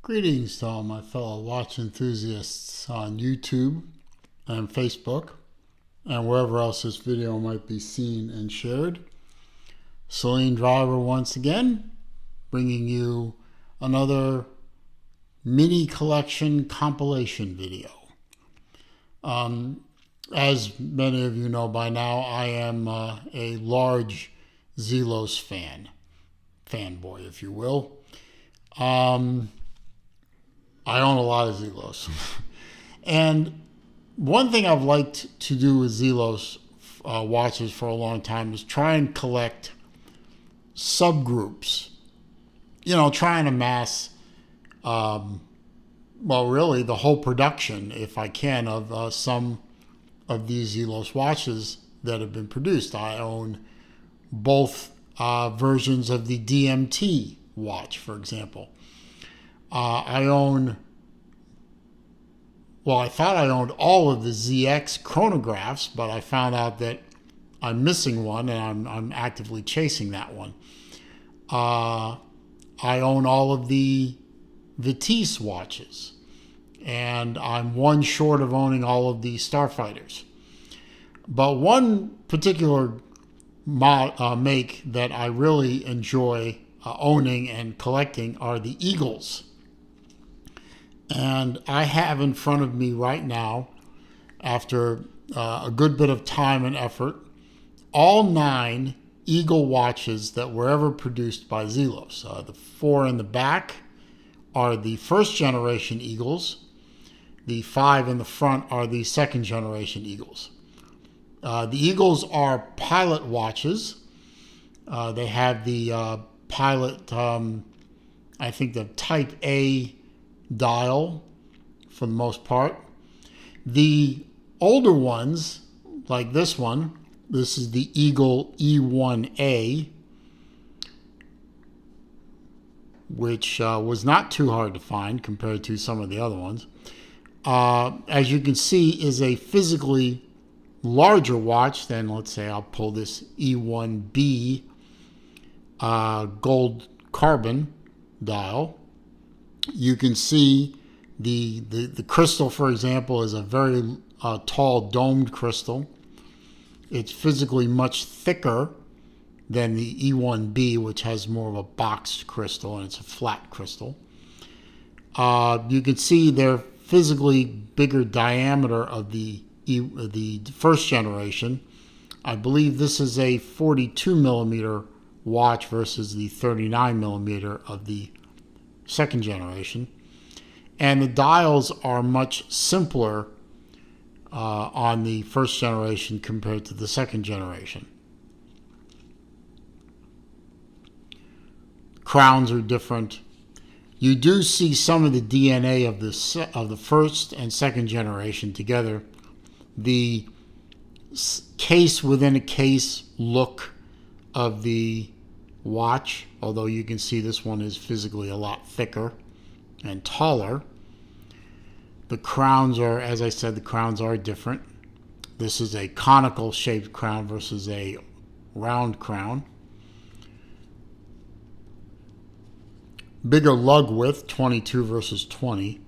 Greetings to all my fellow watch enthusiasts on YouTube and Facebook and wherever else this video might be seen and shared. Celine Driver once again, bringing you another mini collection compilation video. As many of you know by now, I am a large Zelos fanboy, if you will. I own a lot of Zelos. And one thing I've liked to do with Zelos watches for a long time is try and collect subgroups. You know, try and amass, really the whole production, if I can, of some of these Zelos watches that have been produced. I own both versions of the DMT watch, for example. I thought I owned all of the ZX chronographs, but I found out that I'm missing one, and I'm actively chasing that one. I own all of the Vitesse watches, and I'm one short of owning all of the Starfighters. But one particular make that I really enjoy owning and collecting are the Eagles. And I have in front of me right now, after a good bit of time and effort, all 9 Eagle watches that were ever produced by Zelos. The 4 in the back are the first generation Eagles. The 5 in the front are the second generation Eagles. The Eagles are pilot watches. They have the pilot, I think the Type A dial for the most part. The older ones, like this one, this is the Eagle E1A, which was not too hard to find compared to some of the other ones. As you can see, is a physically larger watch than, let's say, I'll pull this E1B gold carbon dial. You can see the crystal, for example, is a very tall domed crystal. It's physically much thicker than the E1B, which has more of a boxed crystal, and it's a flat crystal. You can see their physically bigger diameter of the first generation. I believe this is a 42 millimeter watch versus the 39 millimeter of the second generation, and the dials are much simpler on the first generation compared to the second generation. Crowns are different. You do see some of the DNA of the first and second generation together. The case within a case look of the watch, although you can see this one is physically a lot thicker and taller. The crowns are, as I said, the crowns are different. This is a conical shaped crown versus a round crown. Bigger lug width, 22 versus 20.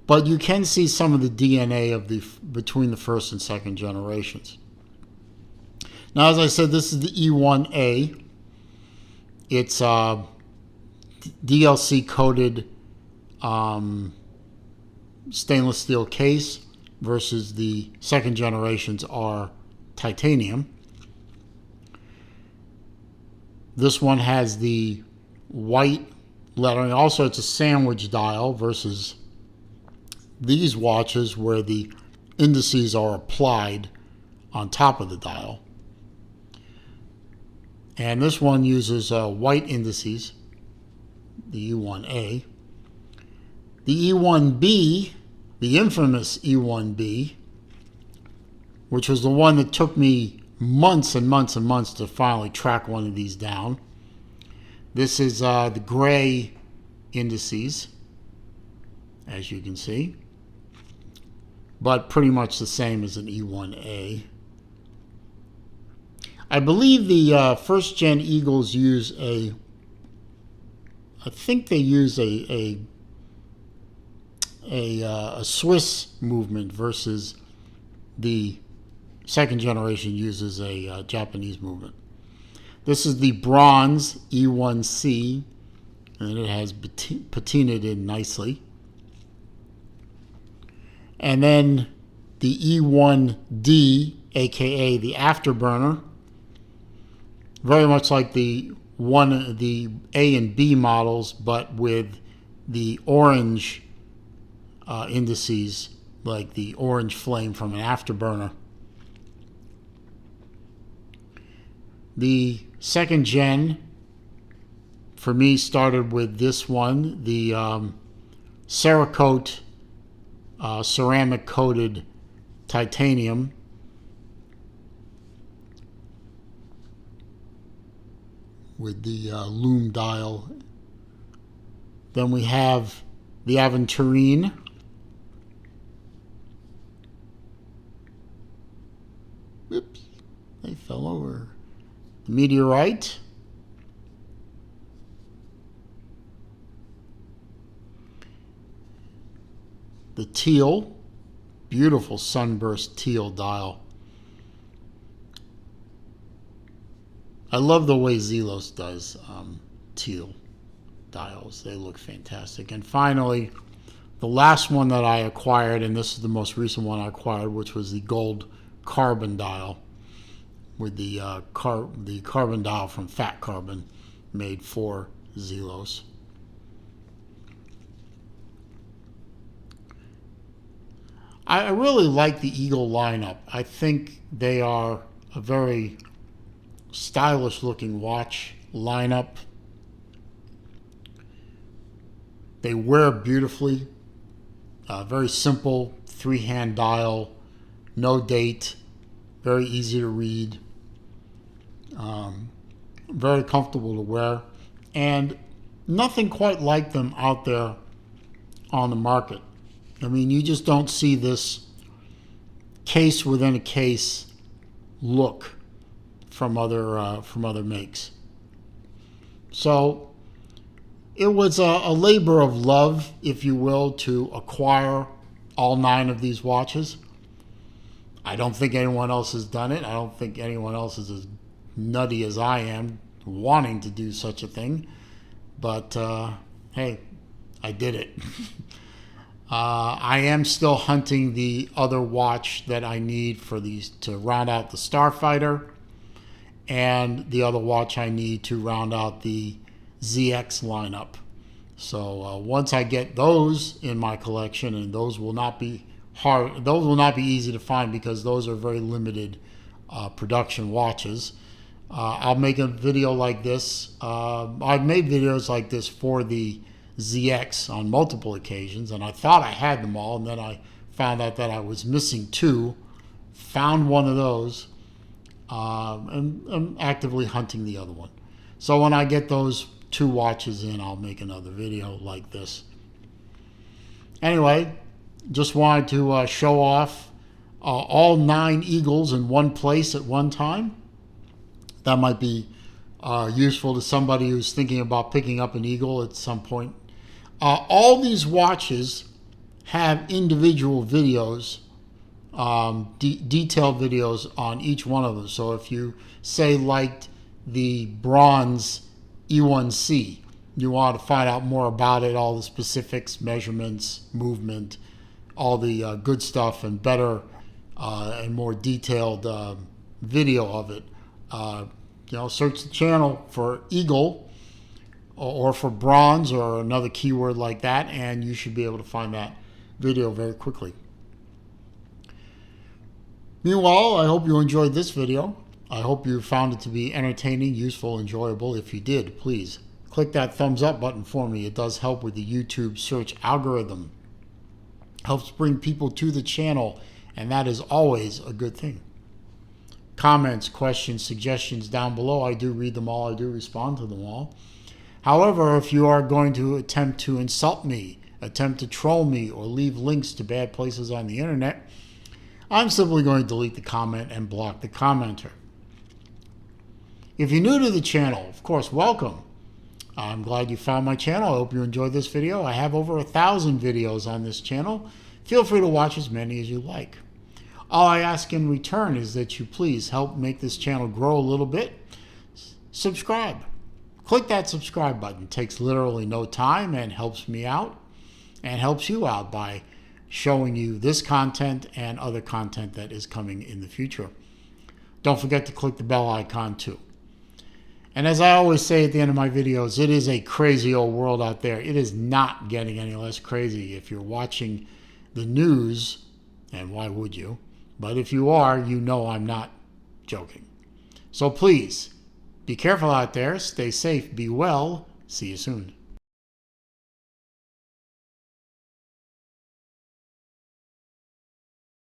But you can see some of the DNA of between the first and second generations. Now, as I said, this is the E1A. It's DLC coated stainless steel case versus the second generations are titanium. This one has the white lettering. Also, it's a sandwich dial versus these watches where the indices are applied on top of the dial. And this one uses white indices, the E1A. The E1B, the infamous E1B, which was the one that took me months and months and months to finally track one of these down. This is the gray indices, as you can see, but pretty much the same as an E1A. I believe the first gen Eagles use a I think they use a Swiss movement versus the second generation uses a Japanese movement. This is the bronze E1C, and it has patinaed in nicely. And then the E1D, aka the afterburner, very much like the A and B models, but with the orange indices, like the orange flame from an afterburner. The second gen, for me, started with this one, the Cerakote ceramic coated titanium. With the loom dial. Then we have the Aventurine. Whoops, they fell over. The Meteorite. The teal, beautiful sunburst teal dial. I love the way Zelos does teal dials. They look fantastic. And finally, the last one that I acquired, and this is the most recent one I acquired, which was the gold carbon dial with the carbon dial from Fat Carbon made for Zelos. I really like the Eagle lineup. I think they are a very stylish looking watch lineup. They wear beautifully. Very simple 3-hand dial, no date, very easy to read, very comfortable to wear, and nothing quite like them out there on the market. I mean, you just don't see this case within a case look from other makes. So it was a labor of love, if you will, to acquire all 9 of these watches. I don't think anyone else has done it. I don't think anyone else is as nutty as I am wanting to do such a thing. But hey, I did it. I am still hunting the other watch that I need for these to round out the Starfighter, and the other watch I need to round out the ZX lineup. So once I get those in my collection, and those will not be easy to find because those are very limited production watches. I'll make a video like this. I've made videos like this for the ZX on multiple occasions, and I thought I had them all, and then I found out that I was missing 2, found one of those, and I'm actively hunting the other one. So when I get those 2 watches in, I'll make another video like this. Anyway, just wanted to show off all 9 Eagles in one place at one time. That might be useful to somebody who's thinking about picking up an Eagle at some point. All these watches have individual videos, detailed videos on each one of them. So if you say liked the bronze E1C, you want to find out more about it, all the specifics, measurements, movement, all the good stuff, and better and more detailed video of it, search the channel for Eagle or for bronze or another keyword like that, and you should be able to find that video very quickly. Meanwhile, I hope you enjoyed this video. I hope you found it to be entertaining, useful, enjoyable. If you did, please click that thumbs up button for me. It does help with the YouTube search algorithm. Helps bring people to the channel, and that is always a good thing. Comments, questions, suggestions down below. I do read them all. I do respond to them all. However, if you are going to attempt to insult me, attempt to troll me, or leave links to bad places on the internet, I'm simply going to delete the comment and block the commenter. If you're new to the channel, of course, welcome. I'm glad you found my channel. I hope you enjoyed this video. I have over 1,000 videos on this channel. Feel free to watch as many as you like. All I ask in return is that you please help make this channel grow a little bit. Subscribe. Click that subscribe button. It takes literally no time and helps me out and helps you out by showing you this content and other content that is coming in the future. Don't forget to click the bell icon too. And as I always say at the end of my videos, it is a crazy old world out there. It is not getting any less crazy if you're watching the news, and why would you? But if you are, you know I'm not joking. So please, be careful out there, stay safe, be well, see you soon.